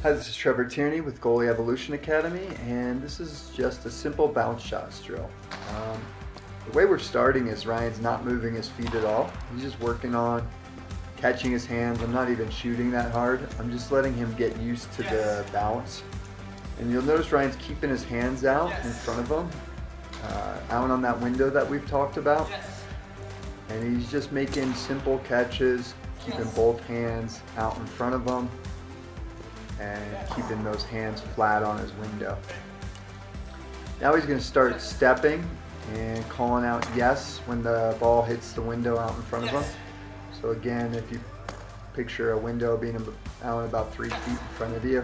Hi, this is Trevor Tierney with Goalie Evolution Academy, and this is just a simple bounce shots drill. The way we're starting is Ryan's not moving his feet at all. He's just working on catching his hands. I'm not even shooting that hard. I'm just letting him get used to the bounce. And you'll notice Ryan's keeping his hands out in front of him, out on that window that we've talked about. And he's just making simple catches, keeping both hands out in front of him and keeping those hands flat on his window. Now he's going to start stepping and calling out yes when the ball hits the window out in front of him. So again, if you picture a window being out about 3 feet in front of you,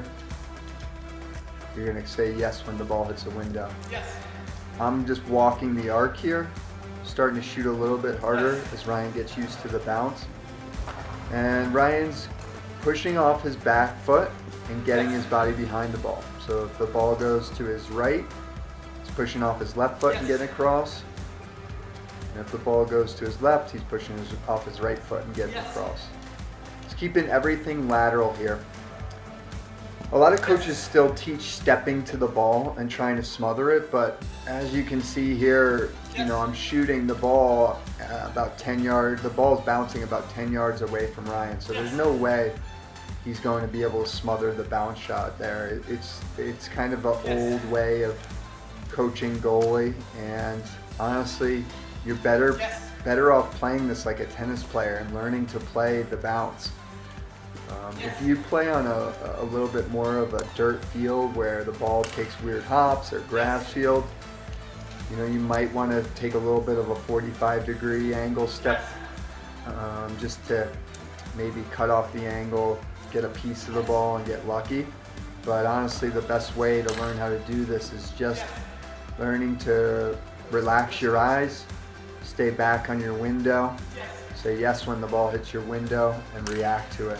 you're going to say yes when the ball hits the window. I'm just walking the arc here, starting to shoot a little bit harder as Ryan gets used to the bounce. And Ryan's pushing off his back foot and getting his body behind the ball. So if the ball goes to his right, he's pushing off his left foot and getting across. And if the ball goes to his left, he's pushing off his right foot and getting across. He's keeping everything lateral here. A lot of coaches still teach stepping to the ball and trying to smother it, but as you can see here, I'm shooting the ball about 10 yards. The ball's bouncing about 10 yards away from Ryan, so there's no way he's going to be able to smother the bounce shot there. It's kind of an old way of coaching goalie, and honestly, you're better off playing this like a tennis player and learning to play the bounce. If you play on a little bit more of a dirt field where the ball takes weird hops, or grass field, you might want to take a little bit of a 45-degree angle step just to maybe cut off the angle, get a piece of the ball and get lucky. But honestly, the best way to learn how to do this is just learning to relax your eyes, stay back on your window, say yes when the ball hits your window, and react to it.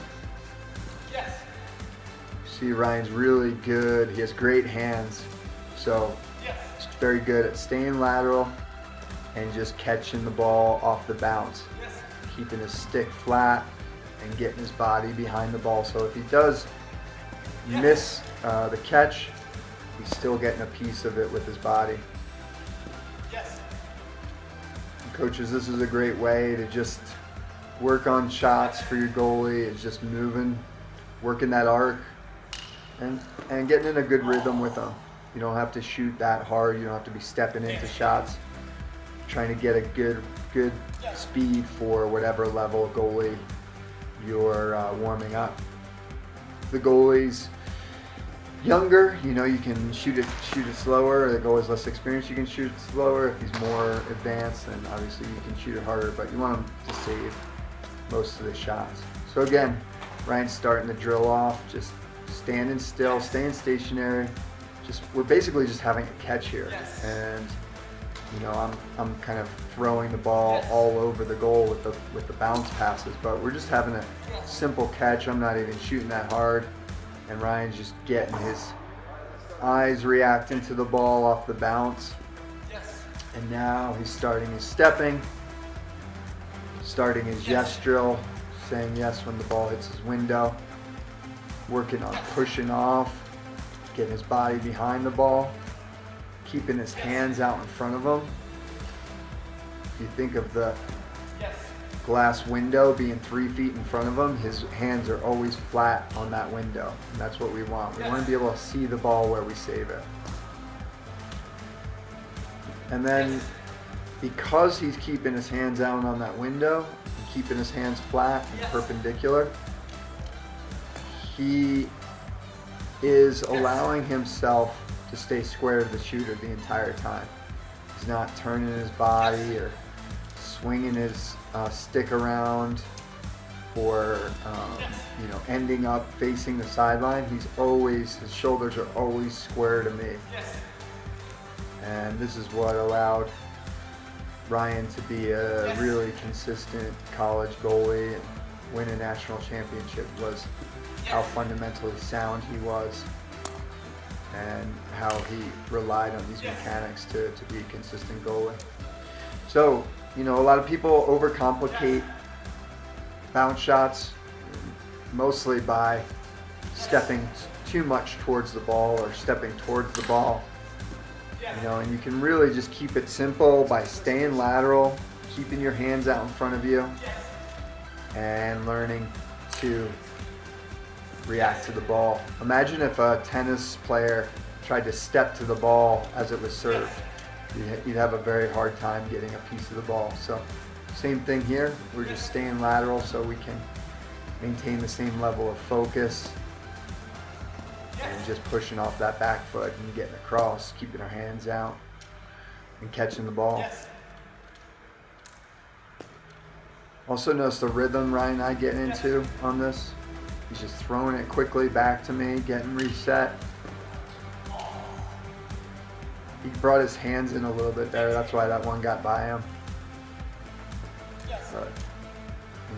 See, Ryan's really good. He has great hands, so he's very good at staying lateral and just catching the ball off the bounce, keeping his stick flat and getting his body behind the ball. So if he does miss the catch, he's still getting a piece of it with his body. And coaches, this is a great way to just work on shots for your goalie. It's just moving, working that arc, and getting in a good rhythm with them. You don't have to shoot that hard. You don't have to be stepping into shots. Trying to get a good speed for whatever level of goalie you're warming up. The goalie's younger, you can shoot it slower. The goalie's less experienced, you can shoot it slower. If he's more advanced, then obviously you can shoot it harder, but you want him to save most of the shots. So again, Ryan's starting to drill off, just standing still, staying stationary. We're basically just having a catch here, and I'm kind of throwing the ball all over the goal with the bounce passes, but we're just having a simple catch. I'm not even shooting that hard, and Ryan's just getting his eyes reacting to the ball off the bounce. And now he's starting his stepping, starting his yes drill, saying yes when the ball hits his window, working on pushing off, getting his body behind the ball, keeping his hands out in front of him. If you think of the glass window being 3 feet in front of him, his hands are always flat on that window. And that's what we want. We want to be able to see the ball where we save it. And then because he's keeping his hands out on that window and keeping his hands flat and perpendicular, he is allowing himself to stay square to the shooter the entire time. He's not turning his body or swinging his stick around or ending up facing the sideline. His shoulders are always square to me. And this is what allowed Ryan to be a really consistent college goalie and win a national championship, was how fundamentally sound he was and how he relied on these mechanics to be a consistent goalie. So, a lot of people overcomplicate bounce shots, mostly by stepping too much towards the ball or stepping towards the ball. You know, and you can really just keep it simple by staying lateral, keeping your hands out in front of you, and learning to react to the ball. Imagine if a tennis player tried to step to the ball as it was served. You'd have a very hard time getting a piece of the ball. So same thing here, we're just staying lateral so we can maintain the same level of focus and just pushing off that back foot and getting across, keeping our hands out and catching the ball. Also notice the rhythm Ryan and I get into on this. He's just throwing it quickly back to me, getting reset. He brought his hands in a little bit there, that's why that one got by him. But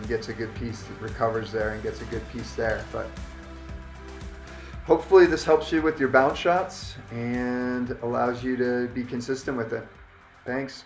he gets a good piece, recovers there and gets a good piece there. But hopefully this helps you with your bounce shots and allows you to be consistent with it. Thanks.